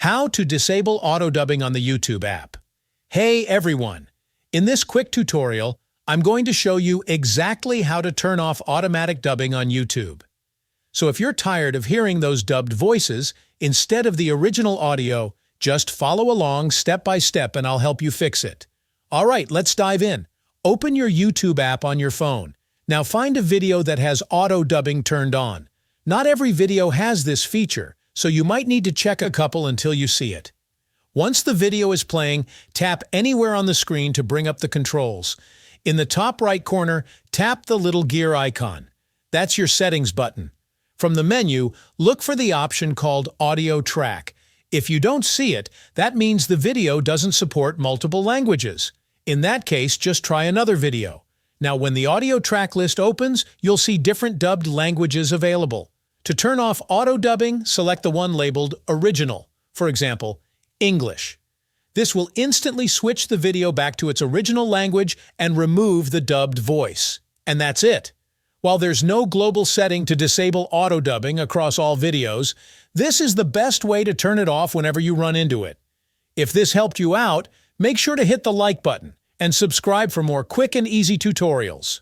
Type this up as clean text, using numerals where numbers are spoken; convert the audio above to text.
How to disable auto-dubbing on the YouTube app. Hey everyone! In this quick tutorial, I'm going to show you exactly how to turn off automatic dubbing on YouTube. So if you're tired of hearing those dubbed voices instead of the original audio, just follow along step by step and I'll help you fix it. Alright, let's dive in. Open your YouTube app on your phone. Now find a video that has auto-dubbing turned on. Not every video has this feature, so you might need to check a couple until you see it. Once the video is playing, tap anywhere on the screen to bring up the controls. In the top right corner, tap the little gear icon. That's your settings button. From the menu, look for the option called Audio Track. If you don't see it, that means the video doesn't support multiple languages. In that case, just try another video. Now, when the audio track list opens, you'll see different dubbed languages available. To turn off auto-dubbing, select the one labeled Original, for example, English. This will instantly switch the video back to its original language and remove the dubbed voice. And that's it. While there's no global setting to disable auto-dubbing across all videos, this is the best way to turn it off whenever you run into it. If this helped you out, make sure to hit the like button and subscribe for more quick and easy tutorials.